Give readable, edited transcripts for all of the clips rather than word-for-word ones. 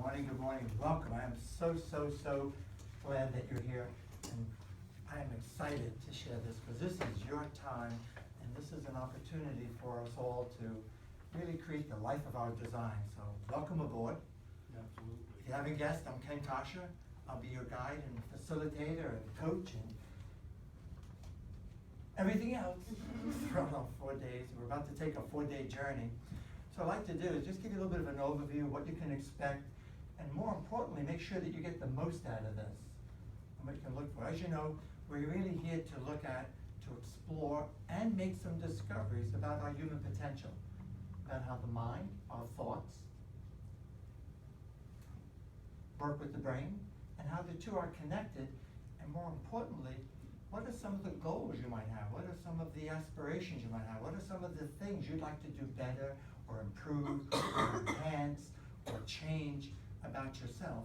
morning, good morning. Welcome. I am so glad that you're here. And I am excited to share this because this is your time and this is an opportunity for us all to really create the life of our design. So welcome aboard. Absolutely. If you haven't guessed, I'm Coscia. I'll be your guide and facilitator and coach and everything else throughout 4 days. We're about to take a 4-day journey. So what I'd like to do is just give you a little bit of an overview of what you can expect, and more importantly, make sure that you get the most out of this and what you can look for. As you know, we're really here to look at, to explore, and make some discoveries about our human potential, about how the mind, our thoughts, work with the brain, and how the two are connected, and more importantly, what are some of the goals you might have? What are some of the aspirations you might have? What are some of the things you'd like to do better or improve or enhance or change about yourself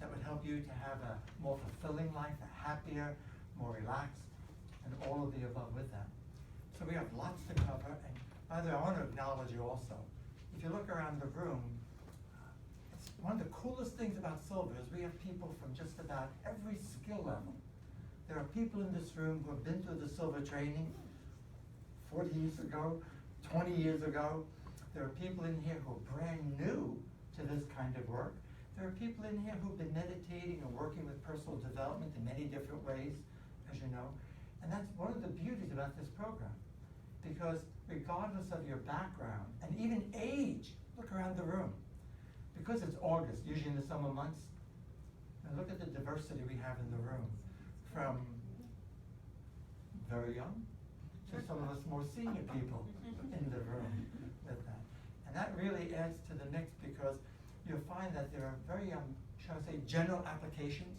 that would help you to have a more fulfilling life, a happier, more relaxed, and all of the above with that. So we have lots to cover, and by the way, I want to acknowledge you also. If you look around the room, it's one of the coolest things about Silva is we have people from just about every skill level. There are people in this room who have been through the Silva training 40 years ago, 20 years ago. There are people in here who are brand new to this kind of work. There are people in here who've been meditating and working with personal development in many different ways, as you know. And that's one of the beauties about this program. Because regardless of your background, and even age, look around the room. Because it's August, usually in the summer months, and look at the diversity we have in the room. From very young to some of us more senior people in the room with that. And that really adds to the mix because you'll find that there are very, shall I say, general applications.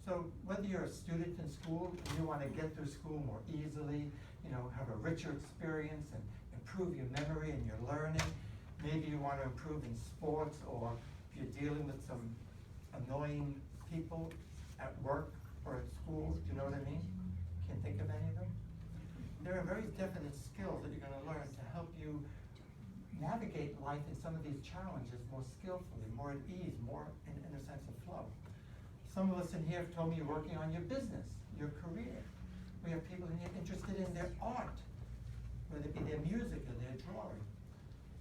So whether you're a student in school and you want to get through school more easily, you know, have a richer experience and improve your memory and your learning, maybe you want to improve in sports, or if you're dealing with some annoying people at work or at school, do you know what I mean? Can't think of any of them? There are very definite skills that you're going to learn to help you navigate life in some of these challenges more skillfully, more at ease, more in a sense of flow. Some of us in here have told me you're working on your business, your career. We have people in here interested in their art, whether it be their music or their drawing.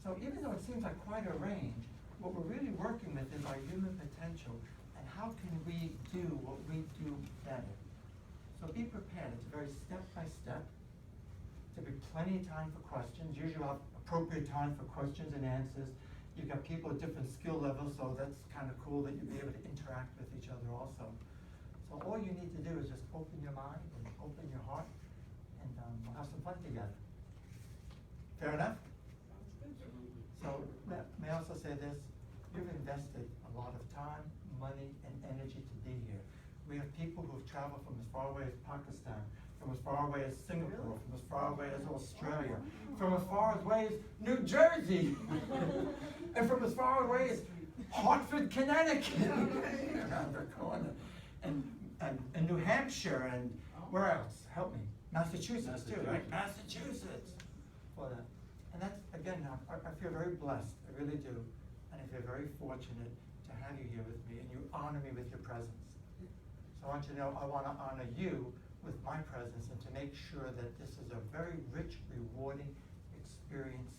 So even though it seems like quite a range, what we're really working with is our human potential and how can we do what we do better. So be prepared. It's very step-by-step. There'll be plenty of time for questions. Usually we'll have appropriate time for questions and answers. You've got people at different skill levels, so that's kind of cool that you'll be able to interact with each other also. So all you need to do is just open your mind and open your heart, and we'll have some fun together. Fair enough? So may I also say this, you've invested a lot of time, money, and energy to be here. We have people who've traveled from as far away as Pakistan, from as far away as Singapore, from as far away as Australia, from as far away as New Jersey, and from as far away as Hartford, Connecticut, around the corner, and New Hampshire, and where else? Help me. Massachusetts too, right? Massachusetts. For that. And that's, again, I feel very blessed, I really do, and I feel very fortunate to have you here with me, and you honor me with your presence. So I want you to know I want to honor you with my presence and to make sure that this is a very rich, rewarding experience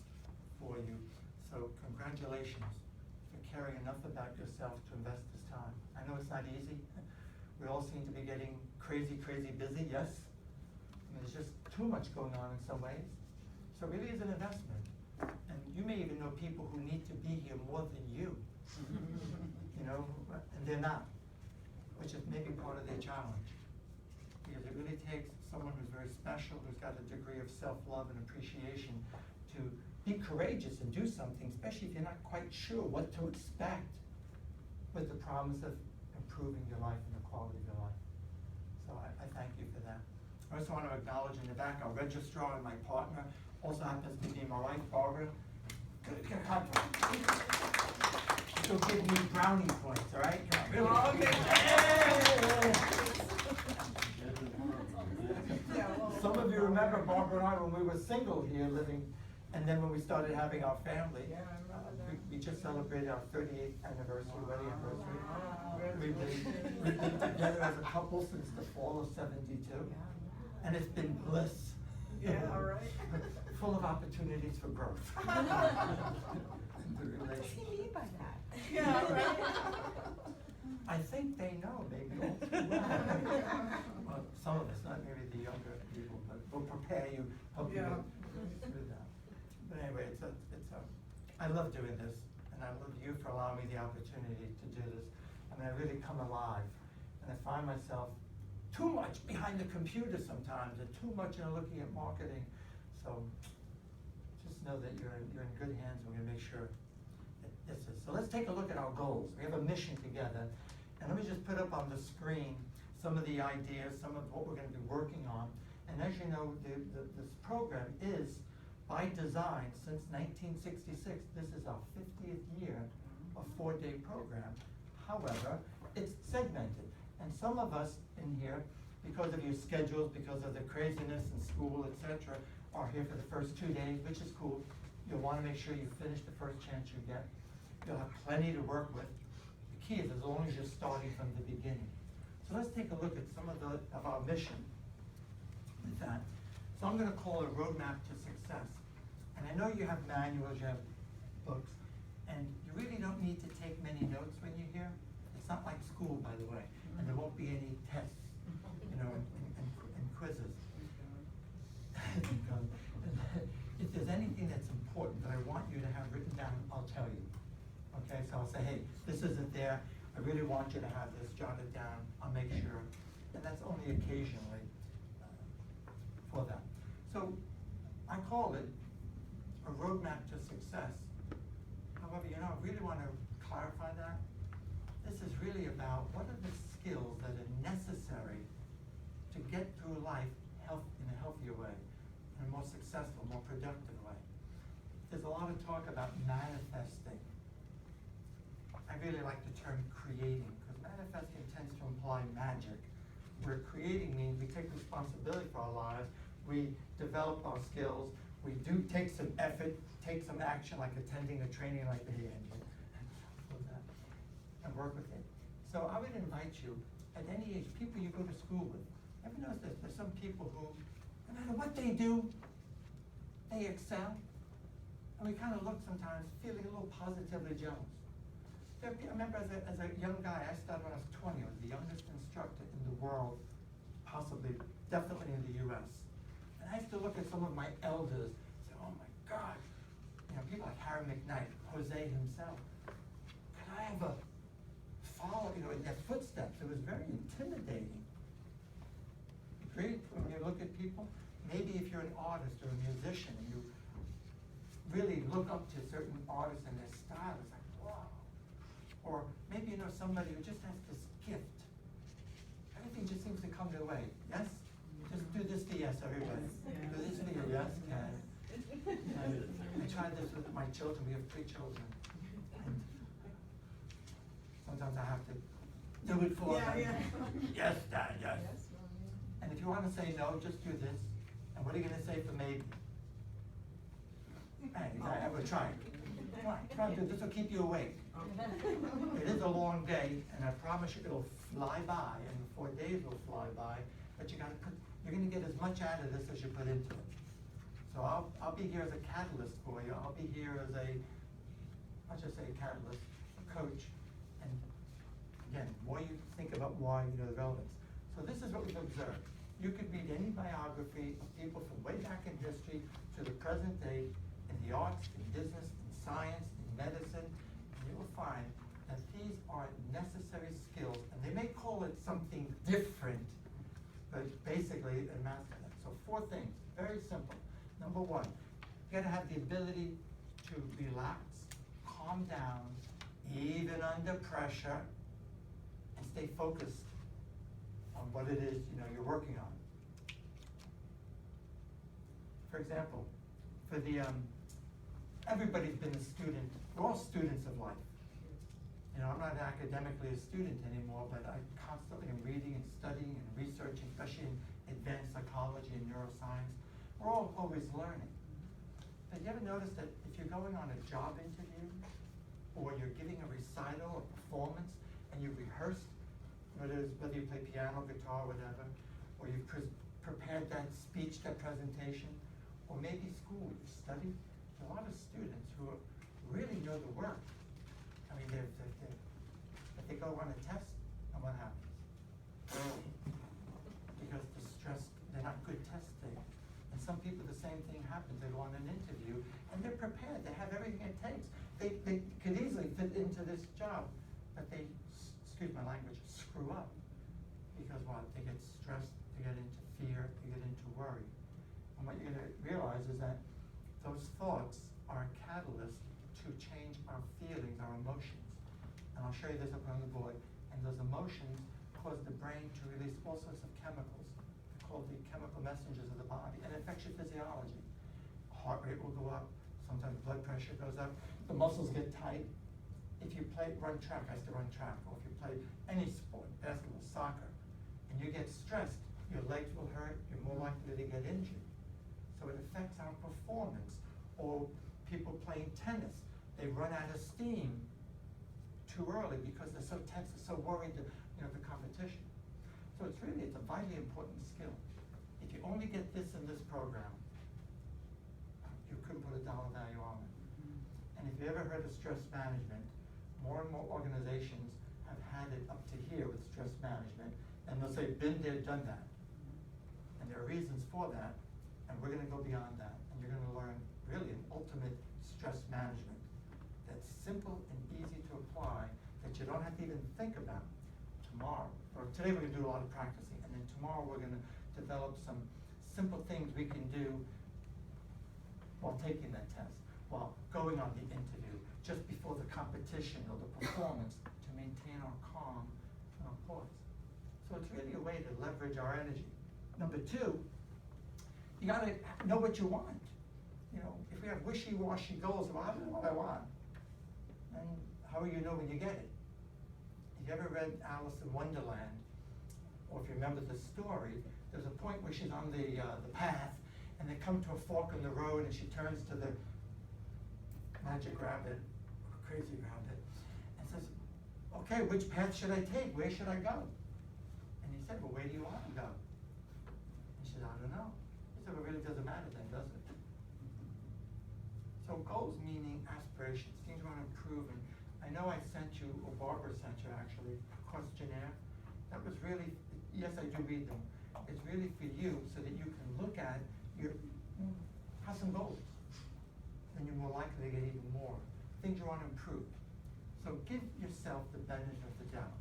for you. So congratulations for caring enough about yourself to invest this time. I know it's not easy. We all seem to be getting crazy busy, yes? I mean, there's just too much going on in some ways. So it really is an investment. And you may even know people who need to be here more than you. You know, and they're not, which is maybe part of their challenge. Because it really takes someone who's very special, who's got a degree of self-love and appreciation to be courageous and do something, especially if you're not quite sure what to expect, with the promise of improving your life and the quality of your life. So I thank you for that. I also want to acknowledge in the back our registrar and my partner, also happens to be my wife, Barbara. Good. She'll give me brownie points, all right? Really? Okay. Some of you remember Barbara and I when we were single here living, And then when we started having our family, Yeah, I remember that. we just celebrated our 38th anniversary, wedding anniversary. Wow. We've been together as a couple since the fall of '72, and it's been bliss. Yeah, all right. Full of opportunities for growth. The What does he mean by that? Yeah, right. I think they know, maybe all too well. Well, some of us, not maybe the younger people, but we'll prepare you, help you Yeah. through that. But anyway, I love doing this, and I love you for allowing me the opportunity to do this. I mean, I really come alive, and I find myself too much behind the computer sometimes, and too much, looking at marketing. So just know that you're in good hands. We're gonna make sure that this is. So let's take a look at our goals. We have a mission together, and let me just put up on the screen some of the ideas, some of what we're gonna be working on. And as you know, this program is by design since 1966. This is our 50th year of 4-day program. However, it's segmented, and some of us in here, because of your schedules, because of the craziness in school, etc., are here for the first 2 days, which is cool. You'll want to make sure you finish the first chance you get. You'll have plenty to work with. The key is as long as you're starting from the beginning. So let's take a look at some of our mission with that. So I'm going to call it RoadMap to Success. And I know you have manuals, you have books, and you really don't need to take many notes when you're here. It's not like school, by the way, and there won't be any tests, and quizzes. If there's anything that's important that I want you to have written down, I'll tell you. Okay, so I'll say, hey, this isn't there. I really want you to have this, jot it down. I'll make sure. And that's only occasionally for that. So I call it a roadmap to success. However, I really want to clarify that. This is really about what are the skills that are necessary to get through life in a healthier way, in a more successful, more productive way. There's a lot of talk about manifesting. I really like the term creating, because manifesting tends to imply magic, where creating means we take responsibility for our lives, we develop our skills, we do take some effort, take some action, like attending a training like the and work with it. So I would invite you, at any age, people you go to school with, ever notice that there's some people who, no matter what they do, they excel? And we kind of look sometimes feeling a little positively jealous. I remember as a young guy, I started when I was 20. I was the youngest instructor in the world, possibly, definitely in the US. And I used to look at some of my elders and say, oh my God, people like Harry McKnight, Jose himself. Could I ever follow, in their footsteps? It was very intimidating. Great when you look at people. Maybe if you're an artist or a musician and you really look up to certain artists and their style, it's like, wow. Or maybe somebody who just has this gift. Everything just seems to come their way. Yes? Just do this to yes, everybody. Yes. Do this for you, yes, Ken. I tried this with my children. We have 3 children. And sometimes I have to do it for them. Yeah. Yes, Dad, yes. Yes, And if you want to say no, just do this. And what are you going to say for maybe? Hey, I will try. Try to do this. Will keep you awake. It is a long day, and I promise you it'll fly by, and the 4 days will fly by. But you're going to get as much out of this as you put into it. So I'll be here as a catalyst for you. I'll be here as I'll just say a catalyst, a coach. And again, the more you think about why, the relevance. So this is what we've observed. You could read any biography of people from way back in history to the present day in the arts, in business, in science, in medicine, and you will find that these are necessary skills, and they may call it something different, but basically it amounts to that. So 4 things, very simple. Number 1, you gotta have the ability to relax, calm down, even under pressure, and stay focused on what it is you're working on. For example, for the everybody's been a student. We're all students of life. I'm not academically a student anymore, but I constantly am reading and studying and researching, especially in advanced psychology and neuroscience. We're all always learning. But you ever notice that if you're going on a job interview, or you're giving a recital or performance, and you've rehearsed, whether you play piano, guitar, whatever, or you've prepared that speech, that presentation, or maybe school, you've studied, there's a lot of students who really know the work. I mean, but they go on a test, and what happens? Because the stress, they're not good test takers. And some people, the same thing happens. They go on an interview, and they're prepared. They have everything it takes. They could easily fit into this job, but they, excuse my language, screw up. Because what? They get stressed, they get into fear, they get into worry. And what you're gonna realize is that those thoughts are a catalyst to change our feelings, our emotions. And I'll show you this up on the board. And those emotions cause the brain to release all sorts of chemicals. They're called the chemical messengers of the body, and it affects your physiology. Heart rate will go up, sometimes blood pressure goes up, the muscles get tight. If you run track, I used to run track, or if you play any sport, basketball, soccer, and you get stressed, your legs will hurt, you're more likely to get injured. So it affects our performance. Or people playing tennis, they run out of steam too early because they're so tense, they're so worried that, the competition. So it's a vitally important skill. If you only get this in this program, you couldn't put a dollar value on it. And if you ever heard of stress management, more and more organizations have had it up to here with stress management, and they'll say, been there, done that. And there are reasons for that, and we're gonna go beyond that, and you're gonna learn really an ultimate stress management that's simple and easy to apply, that you don't have to even think about. Tomorrow, or today we're gonna do a lot of practicing, and then tomorrow we're gonna develop some simple things we can do while taking that test, while going on the interview, just before the competition or the performance, to maintain our calm and our poise. So it's really a way to leverage our energy. Number two, you gotta know what you want. If we have wishy-washy goals, well, I don't know what I want. And how will you know when you get it? If you ever read Alice in Wonderland, or if you remember the story, there's a point where she's on the path, and they come to a fork in the road, and she turns to the magic rabbit, or crazy rabbit, and says, okay, which path should I take? Where should I go? And he said, well, where do you want to go? And she said, I don't know. He said, well, it really doesn't matter then, does it? So goals meaning aspirations, things you want to improve. And I know I sent you, or Barbara sent you actually, a questionnaire. That was really, yes, I do read them. It's really for you so that you can look at have some goals. Then you're more likely to get even more. Things you want to improve. So give yourself the benefit of the doubt.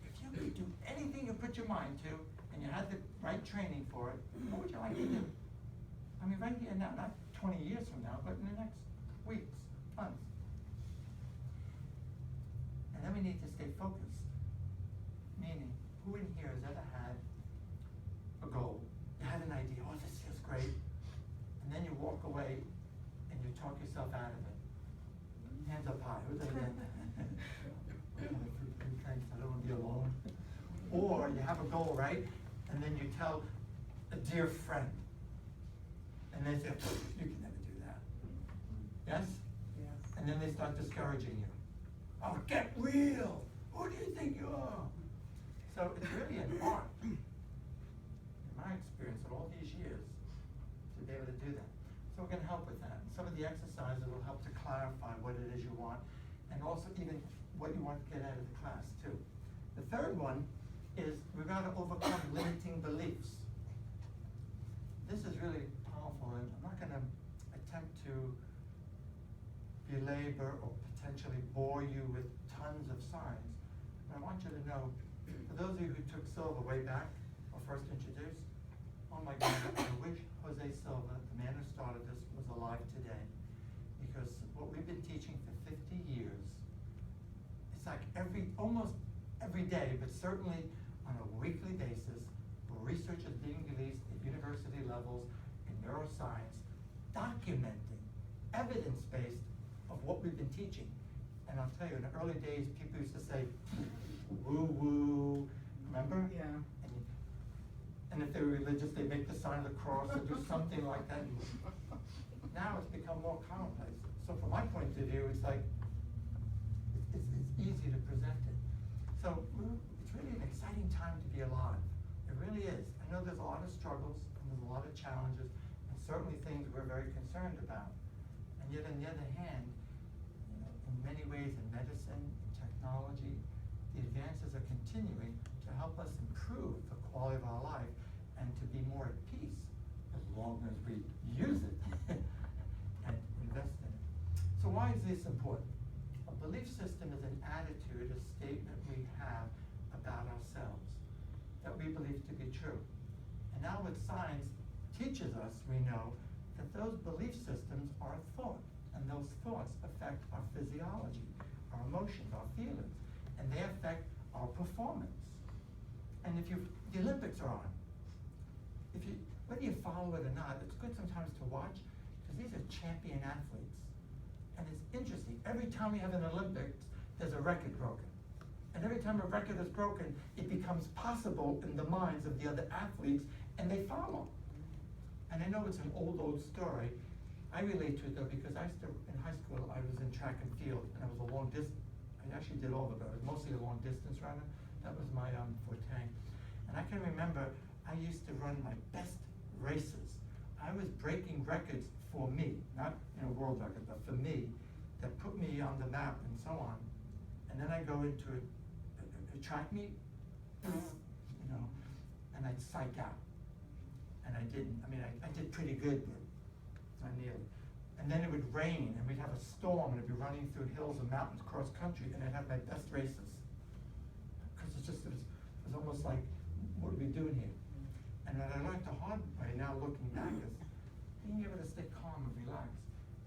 If you could do anything you put your mind to, and you had the right training for it, what would you like to do? I mean, right here now, not 20 years from now, but in the next weeks, months. And then we need to stay focused. Meaning, who in here has ever had a goal? You had an idea, oh, this feels great. And then you walk away and you talk yourself out of it. Hands up high. Who's that again? Thanks, I don't want to be alone. Or you have a goal, right? And then you tell a dear friend. And they say, you can never do that. Yes? Yes. And then they start discouraging you. Oh, get real. Who do you think you are? So it's really an art, in my experience of all these years, to be able to do that. So we're gonna help with that. And some of the exercises will help to clarify what it is you want, and also even what you want to get out of the class too. The third one is we've got to overcome limiting beliefs. This is really powerful, and I'm not gonna attempt to belabor or potentially bore you with tons of signs, but I want you to know, for those of you who took Silva way back, or first introduced, oh my God, I wish Jose Silva, the man who started this, was alive today. Because what we've been teaching for 50 years, it's like almost every day, but certainly on a weekly basis, research is being released at university levels in neuroscience, documenting, evidence-based of what we've been teaching. And I'll tell you, in the early days, people used to say, woo-woo, remember? Yeah. And if they were religious, they'd make the sign of the cross or do something like that. now it's become more commonplace. So from my point of view, it's like, it's easy to present it. So it's really an exciting time to be alive. It really is. I know there's a lot of struggles and there's a lot of challenges and certainly things we're very concerned about. And yet on the other hand, you know, in many ways in medicine, technology, the advances are continuing to help us improve the quality of our life and to be more at peace as long as we use it and invest in it. So why is this important? A belief system is an attitude, a statement we have about ourselves that we believe to be true. And now what science teaches us, we know that those belief systems are a thought, and those thoughts affect our physiology, our emotions, our feelings, and they affect our performance. And if the Olympics are on, whether you follow it or not, it's good sometimes to watch, because these are champion athletes. And it's interesting, every time we have an Olympics, there's a record broken. And every time a record is broken, it becomes possible in the minds of the other athletes, and they follow. And I know it's an old story. I relate to it though, because in high school, I was in track and field, and I was a long distance, I actually did all of it, I was mostly a long distance runner. That was my forte. And I can remember, I used to run my best races. I was breaking records for me, not world record, but for me, that put me on the map and so on. And then I go into a track meet, and I'd psych out. And I didn't. I mean, I did pretty good, but not nearly. And then it would rain, and we'd have a storm, and I'd be running through hills and mountains cross country, and I'd have my best races. Because it was almost like, what are we doing here? And what I learned the hard way now looking back is being able to stay calm and relax.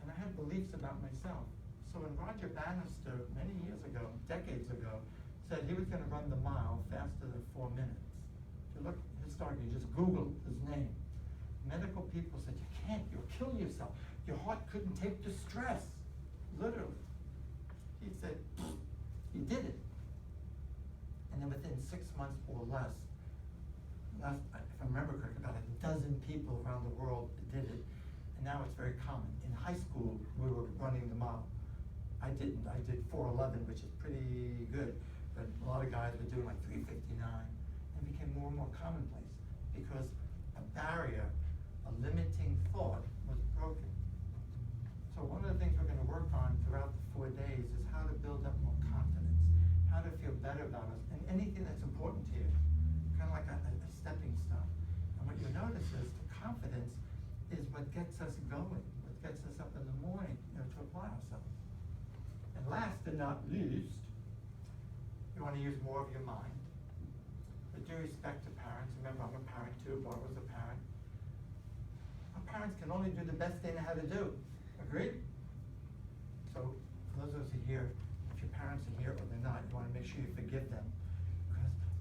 And I had beliefs about myself. So when Roger Bannister, many years ago, decades ago, said he was going to run the mile faster than 4 minutes. If you look historically, just Google his name. Medical people said, you can't, you'll kill yourself. Your heart couldn't take the stress, literally. He said, he did it. And then within 6 months or less, if I remember correctly, about a dozen people around the world did it. And now it's very common. In high school, we were running the mile. I didn't. I did 4:11, which is pretty good. But a lot of guys were doing like 3:59. And it became more and more commonplace because a barrier, a limiting thought was broken. So one of the things we're going to work on throughout the 4 days is how to build up more confidence, how to feel better about us, and anything that's important to you, kind of like a stepping stone. And what you notice is the confidence is what gets us going, what gets us up in the morning, to apply ourselves. And last but not least, you want to use more of your mind. With due respect to parents, remember I'm a parent too, Barbara's a parent. Our parents can only do the best they know how to do. Agreed? So for those of us who are here, if your parents are here or they're not, you want to make sure you forgive them.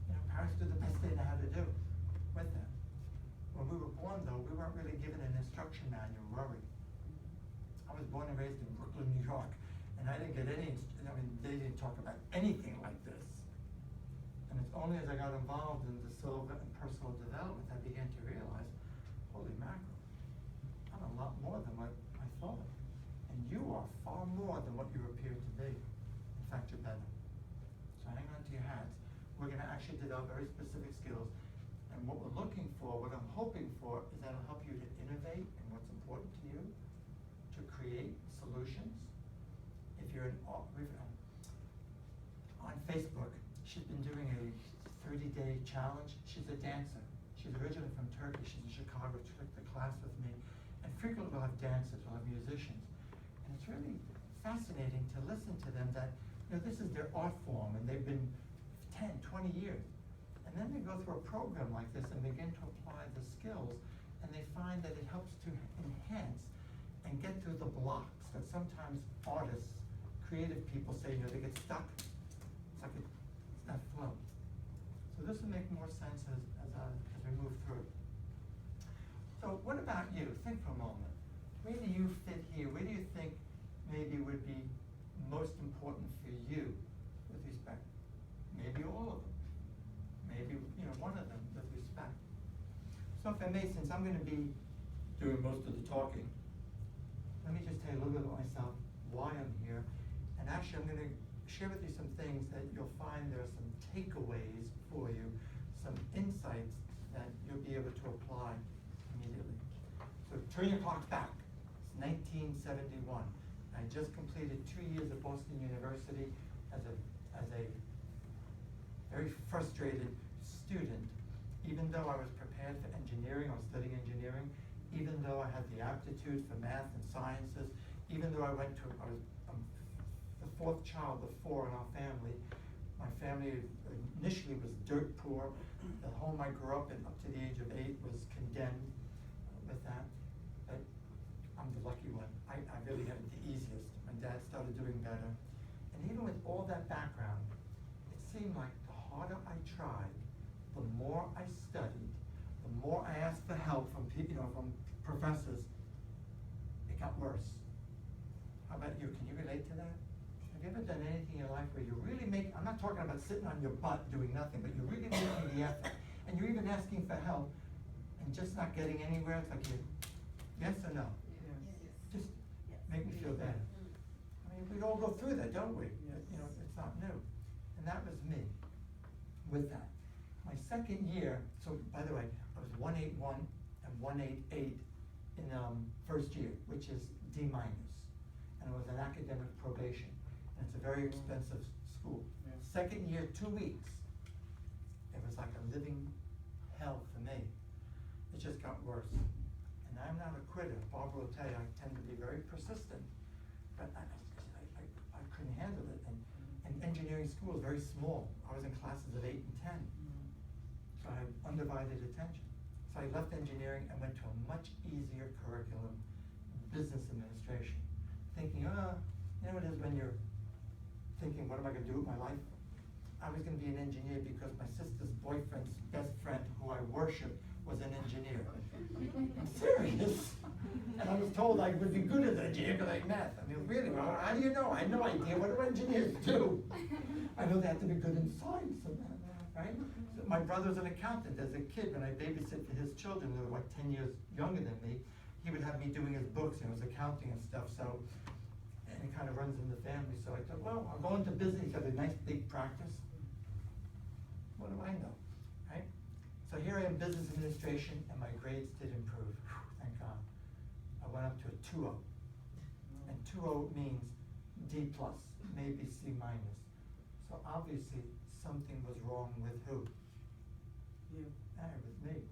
Because parents do the best they know how to do with them. When we were born though, we weren't really given an instruction manual, were we? I was born and raised in Brooklyn, New York, and I didn't get any, they didn't talk about anything like this. And it's only as I got involved in the Silva and personal development I began to realize, holy mackerel, I'm a lot more than what I thought. And you are far more than what you appear to be. In fact, you're better. So hang on to your hats. We're going to actually develop very specific skills. And what we're looking for, what I'm hoping for, is that it'll help you to innovate in what's important to you, to create solutions. If you're on Facebook, she's been doing a 30-day challenge. She's a dancer. She's originally from Turkey. She's in Chicago. She took the class with me. And frequently we'll have dancers, we'll have musicians. And it's really fascinating to listen to them that, this is their art form and they've been 10, 20 years. And then they go through a program like this and begin to apply the skills, and they find that it helps to enhance and get through the blocks that sometimes artists, creative people say, they get stuck. It's like it's not flow. So this will make more sense as we move through. So what about you? Think for a moment. Where do you fit here? Where do you think maybe would be most important for you with respect? Maybe all of them. Maybe one of them with respect. So if I may, since I'm going to be doing most of the talking, let me just tell you a little bit about myself, why I'm here. And actually, I'm gonna share with you some things that you'll find there are some takeaways for you, some insights that you'll be able to apply immediately. So turn your clock back. It's 1971. I just completed 2 years at Boston University as a very frustrated student. Even though I was prepared for engineering, I was studying engineering, even though I had the aptitude for math and sciences, even though I was the fourth child of four in our family. My family initially was dirt poor. The home I grew up in up to the age of 8 was condemned with that. But I'm the lucky one. I really had it the easiest. My dad started doing better. And even with all that background, it seemed like the harder I tried, the more I studied, the more I asked for help from people, from professors, it got worse. How about you? Can you relate to that? Have you ever done anything in your life where you really I'm not talking about sitting on your butt doing nothing, but you're really making the effort, and you're even asking for help, and just not getting anywhere? It's like yes or no? Yes. Just make me feel better. I mean, we all go through that, don't we? Yes. It's not new. And that was me with that. My second year, so by the way, I was 181 and 188 in first year, which is D-, and it was an academic probation, and it's a very expensive school. Yeah. Second year, 2 weeks, it was like a living hell for me. It just got worse. And I'm not a quitter. Barbara will tell you I tend to be very persistent, but I couldn't handle it. And engineering school is very small. I was in classes of 8 and 10. So I had undivided attention. So I left engineering and went to a much easier curriculum, business administration, thinking, you know what it is when you're thinking, what am I gonna do with my life? I was gonna be an engineer because my sister's boyfriend's best friend, who I worship, was an engineer. I'm serious. And I was told I would be good at engineering because I math. I mean, really, well, how do you know? I had no idea. What do engineers do? I know they have to be good in science and that, right? So my brother's an accountant. As a kid, when I babysit for his children, who were like 10 years younger than me, he would have me doing his books, his accounting and stuff. So, and it kind of runs in the family. So I thought, well, I'll go into business. He's got a nice big practice. What do I know, right? So here I am, business administration, and my grades did improve. Whew, thank God. I went up to a 2.0, and 2.0 means D+, maybe C-. So obviously something was wrong with who? You. It was me.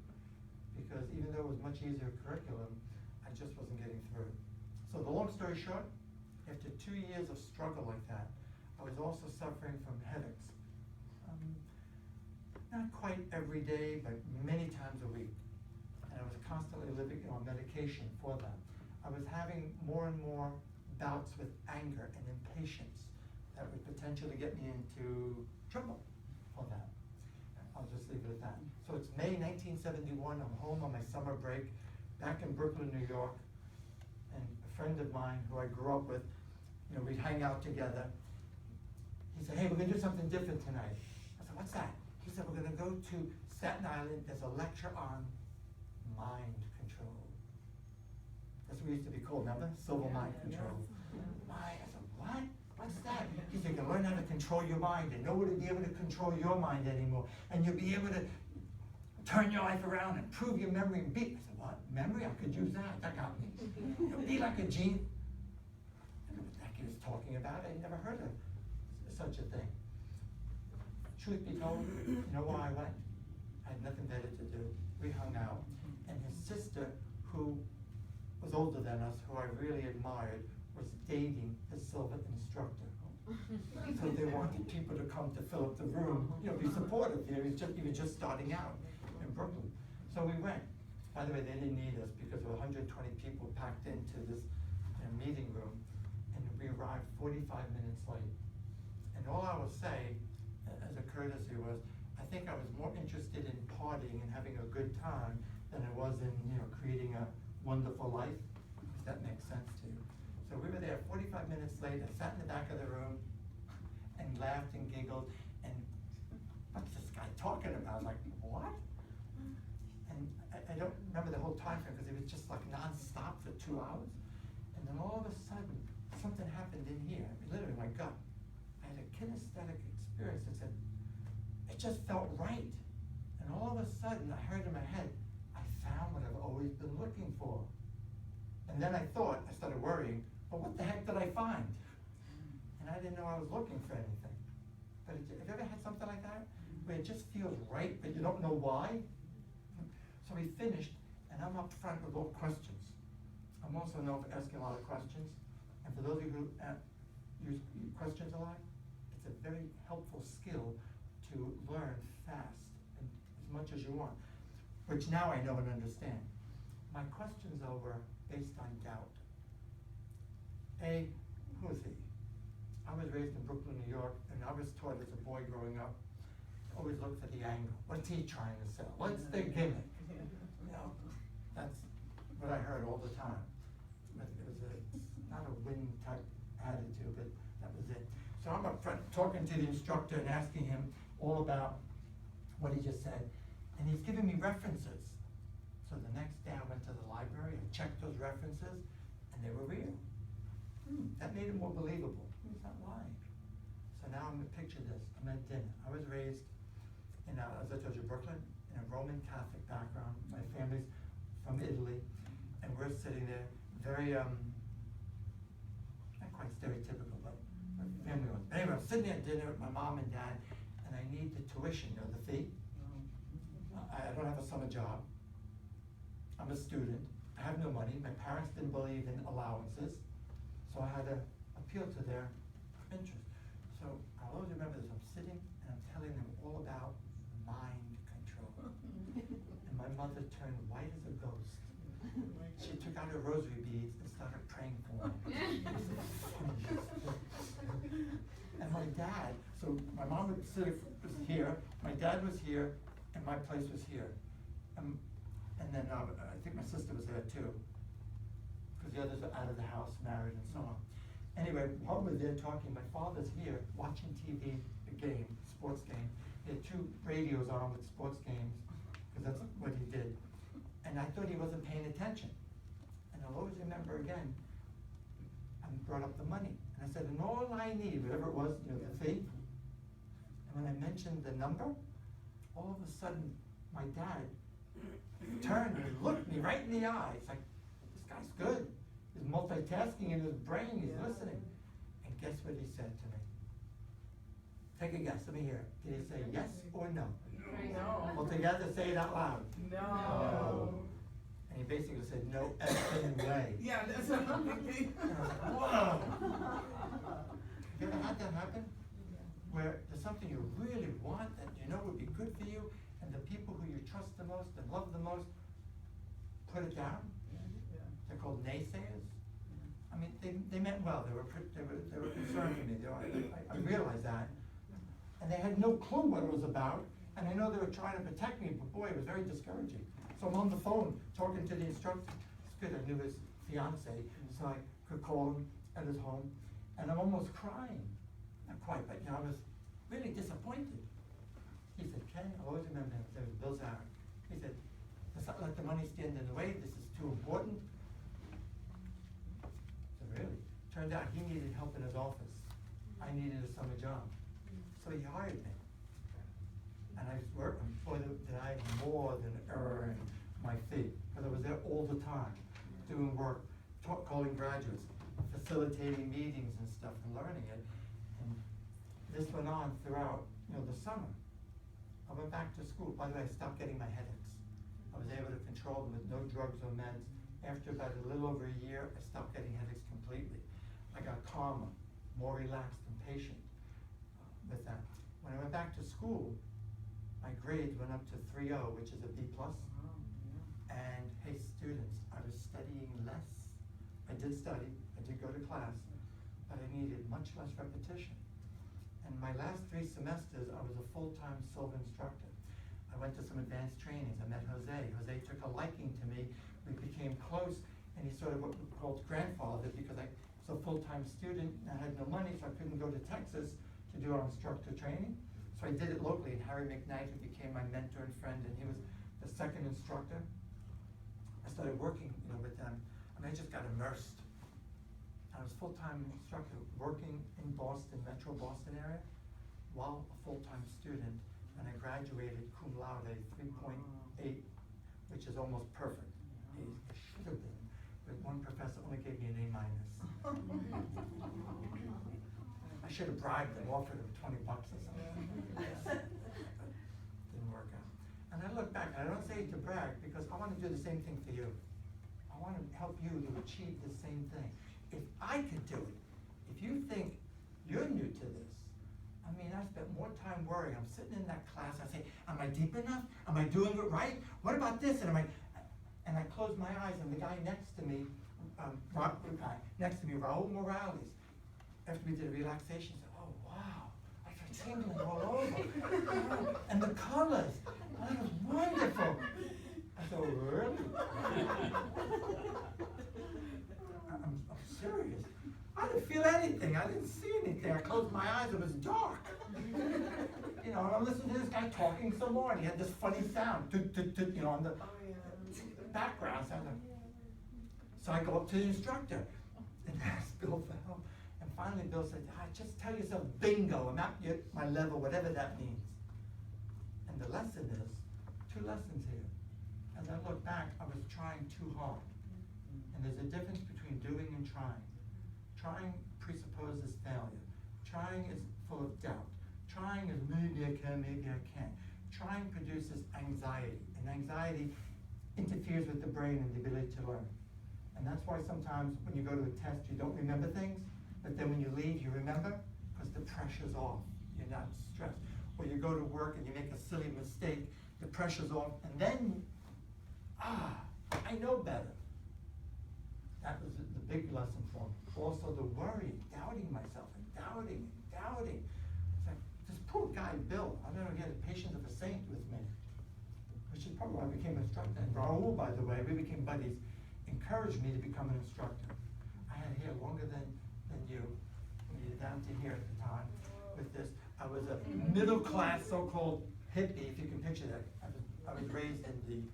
Because even though it was much easier curriculum, I just wasn't getting through. So the long story short, after 2 years of struggle like that, I was also suffering from headaches. Not quite every day, but many times a week. And I was constantly living on medication for that. I was having more and more bouts with anger and impatience that would potentially get me into trouble for that. I'll just leave it at that. So it's May 1971, I'm home on my summer break, back in Brooklyn, New York, and a friend of mine who I grew up with, we'd hang out together. He said, hey, we're gonna do something different tonight. I said, what's that? He said, we're gonna go to Staten Island, there's a lecture on mind control. That's what we used to be called, remember? Silva mind control. I said, what? What's that? He said, you can learn how to control your mind, and nobody will be able to control your mind anymore. And you'll be able to turn your life around, improve your memory, and be. I said, what? Memory? I could use that. That got me. Be like a gene. I don't know what that kid is talking about. I never heard of such a thing. Truth be told, you know why I went? I had nothing better to do. We hung out, and his sister, who was older than us, who I really admired, was dating the Silva instructor. So they wanted people to come to fill up the room, be supportive here. He was just starting out in Brooklyn. So we went. By the way, they didn't need us because there were 120 people packed into this meeting room, and we arrived 45 minutes late. And all I will say, as a courtesy, was I think I was more interested in partying and having a good time than I was in creating a wonderful life, if that makes sense to you. So we were there 45 minutes late. I sat in the back of the room and laughed and giggled, and what's this guy talking about? Like, what? And I don't remember the whole time frame because it was just like nonstop for 2 hours. And then And all of a sudden, something happened in here, literally my gut. I had a kinesthetic experience that said, it just felt right. And all of a sudden, I heard in my head, I found what I've always been looking for. And then I started worrying, well, what the heck did I find? And I didn't know I was looking for anything. But have you ever had something like that? Where it just feels right, but you don't know why? So we finished, and I'm up front with all questions. I'm also known for asking a lot of questions. And for those of you who use questions a lot, it's a very helpful skill to learn fast and as much as you want, which now I know and understand. My questions were based on doubt. Who is he? I was raised in Brooklyn, New York, and I was taught as a boy growing up, always look for the angle. What's he trying to sell? What's the gimmick? You know, that's what I heard all the time. But it was not a win type attitude, but that was it. So I'm up front talking to the instructor and asking him all about what he just said, and he's giving me references. So the next day I went to the library, I checked those references, and they were real. That made it more believable. He's not lying. So now I'm gonna picture this. I'm at dinner. I was raised in, as I told you, Brooklyn, in a Roman Catholic background. My family's from Italy, and we're sitting there, very, not quite stereotypical, but my family was. Anyway, I'm sitting at dinner with my mom and dad, and I need the tuition, the fee. I don't have a summer job. I'm a student. I have no money. My parents didn't believe in allowances, so I had to appeal to their interest. So I always remember this. I'm sitting and I'm telling them all about mind control. And my mother turned white as a ghost. She took out her rosary beads and started praying for me. And my dad, so my mom was here, my dad was here, and my place was here. And then I think my sister was there too, because the others are out of the house, married and so on. Anyway, while we're there talking, my father's here watching TV, a game, sports game. He had 2 radios on with sports games, because that's what he did. And I thought he wasn't paying attention. And I'll always remember again, I brought up the money. And I said, and all I need, whatever it was, the fee. And when I mentioned the number, all of a sudden, my dad turned and looked me right in the eye. It's like, this guy's good. He's multitasking in his brain, he's listening. And guess what he said to me? Take a guess, let me hear it. Did he say yes or no? No. Well, together, say it out loud. No. And he basically said, no effing way. Yeah, that's what I'm thinking. And I was like, whoa. You ever had that happen? Where there's something you really want that you know would be good for you, and the people who you trust the most and love the most put it down? They're called naysayers. I mean, they meant well. They were concerned for me. I realized that, and they had no clue what it was about. And I know they were trying to protect me, but boy, it was very discouraging. So I'm on the phone talking to the instructor. It's good. I knew his fiance, so I could call him at his home, and I'm almost crying. Not quite, but I was really disappointed. He said, Ken, I'll always remember him. There was Bill Zarek. He said, let's not let the money stand in the way. This is too important. So really, turned out he needed help in his office. I needed a summer job. So he hired me. And I was working, boy, did I more than earn my fee. Because I was there all the time, doing work, calling graduates, facilitating meetings and stuff, and learning it. And this went on throughout, the summer. I went back to school. By the way, I stopped getting my headaches. I was able to control them with no drugs or meds. After about a little over a year, I stopped getting headaches completely. I got calmer, more relaxed and patient with that. When I went back to school, my grades went up to 3.0, which is a B+. And hey, students, I was studying less. I did study, I did go to class, but I needed much less repetition. And my last 3 semesters, I was a full-time Silva instructor. I went to some advanced trainings. I met Jose. Jose took a liking to me. We became close, and he sort of what we called grandfather, because I was a full-time student and I had no money, so I couldn't go to Texas to do our instructor training. So I did it locally, and Harry McKnight, who became my mentor and friend, and he was the second instructor. I started working, with them. I mean, I just got immersed I was full-time instructor working in Boston, Metro Boston area, while a full-time student, and I graduated cum laude, 3.8, which is almost perfect. It should have been, but one professor only gave me an A-. I should have bribed them, offered them $20 or something. Didn't work out. And I look back, and I don't say it to brag, because I want to do the same thing for you. I want to help you to achieve the same thing. If I could do it, if you think you're new to this, I mean, I spent more time worrying. I'm sitting in that class, I say, am I deep enough? Am I doing it right? What about this? And I close my eyes, and the guy next to me, Raul Morales, after we did a relaxation, said, oh, wow, I feel tingling all over. And the colors, oh, that was wonderful. I said, oh, really? I'm serious. I didn't feel anything. I didn't see anything. I closed my eyes. It was dark. You know, and I'm listening to this guy talking some more, and he had this funny sound, you know, on the background. So I go up to the instructor and ask Bill for help. And finally, Bill said, just tell yourself, bingo, I'm at my level, whatever that means. And the lesson is, 2 lessons here. As I look back, I was trying too hard. And there's a difference between doing and trying. Trying presupposes failure. Trying is full of doubt. Trying is maybe I can, maybe I can't. Trying produces anxiety, and anxiety interferes with the brain and the ability to learn. And that's why sometimes when you go to a test, you don't remember things, but then when you leave, you remember, because the pressure's off. You're not stressed. Or you go to work and you make a silly mistake, the pressure's off, and then, I know better. That was the big lesson for me. Also the worry, doubting myself, and doubting. It's like, this poor guy, Bill, I don't know, he had the patience of a saint with me, which is probably why I became an instructor. And Raul, by the way, we became buddies, encouraged me to become an instructor. I had hair longer than you, down to here at the time with this. I was a middle-class, so-called hippie, if you can picture that. I was raised in the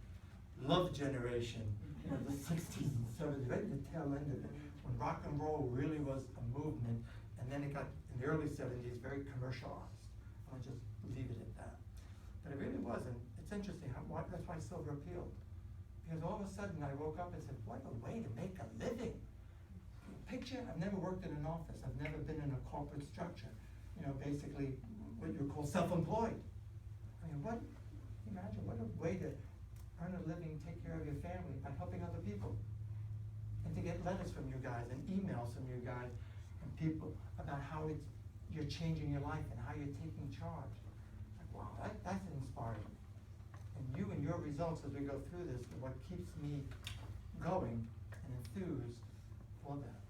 love generation, you know, the 60s and 70s, right in the tail end of it, when rock and roll really was a movement, and then it got, in the early 70s, very commercialized. I'll just leave it at that. But it really was, and it's interesting, that's why Silva appealed. Because all of a sudden I woke up and said, what a way to make a living. Picture, I've never worked in an office, I've never been in a corporate structure. You know, basically what you call self-employed. I mean, imagine what a way to earn a living, take care of your family by helping other people. And to get letters from you guys and emails from you guys and people about how you're changing your life and how you're taking charge. Like, wow, that's inspiring. And you and your results as we go through this are what keeps me going and enthused for that.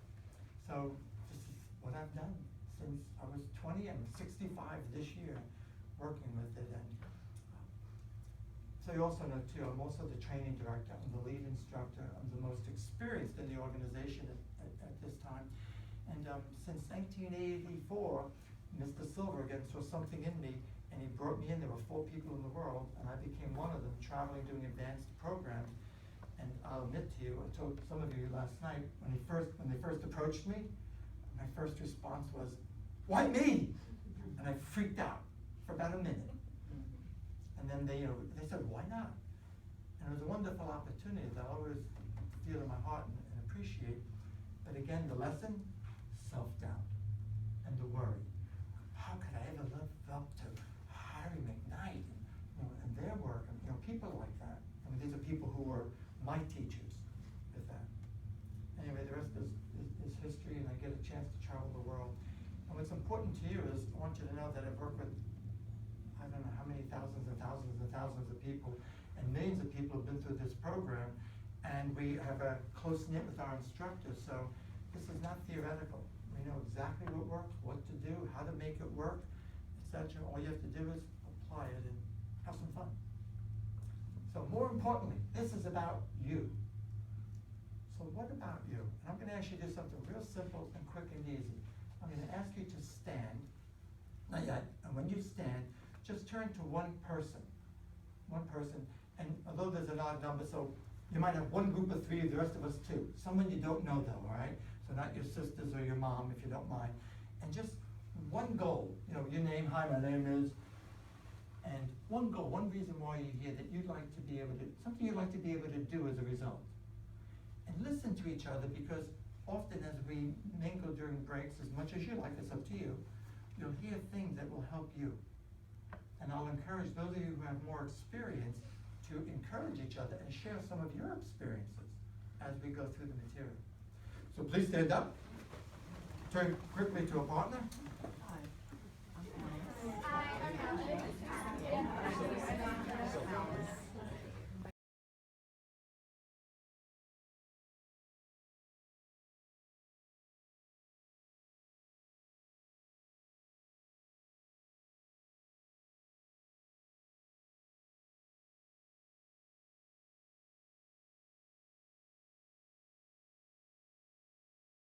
So this is what I've done since I was 20. I'm 65 this year working with it. And so you also know too, I'm also the training director. I'm the lead instructor. I'm the most experienced in the organization at this time. And since 1984, Mr. Silva again saw something in me, and he brought me in. There were 4 people in the world, and I became one of them, traveling, doing advanced programs. And I'll admit to you, I told some of you last night, when they first approached me, my first response was, why me? And I freaked out for about a minute. And then they said, why not? And it was a wonderful opportunity that I always feel in my heart and appreciate. But again, the lesson, self-doubt and the worry. How could I ever live up to Harry McKnight and their work, and people like that? I mean, these are people who were my teachers with that. Anyway, the rest is history, and I get a chance to travel the world. And what's important to you is, I want you to know that I've worked with, I don't know how many thousands and thousands and thousands of people, and millions of people have been through this program, and we have a close knit with our instructors, so this is not theoretical. We know exactly what works, what to do, how to make it work, etc. All you have to do is apply it and have some fun. So more importantly, this is about you. So what about you? And I'm going to ask you to do something real simple and quick and easy. I'm going to ask you to stand, not yet, and when you stand, just turn to one person, and although there's an odd number, so you might have one group of 3, the rest of us 2. Someone you don't know though, all right? So so not your sisters or your mom, if you don't mind. And just one goal, you know, your name, hi, my name is, and one goal, one reason why you're here that you'd like to be able to, something you'd like to be able to do as a result. And listen to each other, because often as we mingle during breaks, as much as you like, it's up to you, you'll hear things that will help you. And I'll encourage those of you who have more experience to encourage each other and share some of your experiences as we go through the material. So please stand up, turn quickly to a partner. Hi, I'm Alice. Hi, I'm Alice.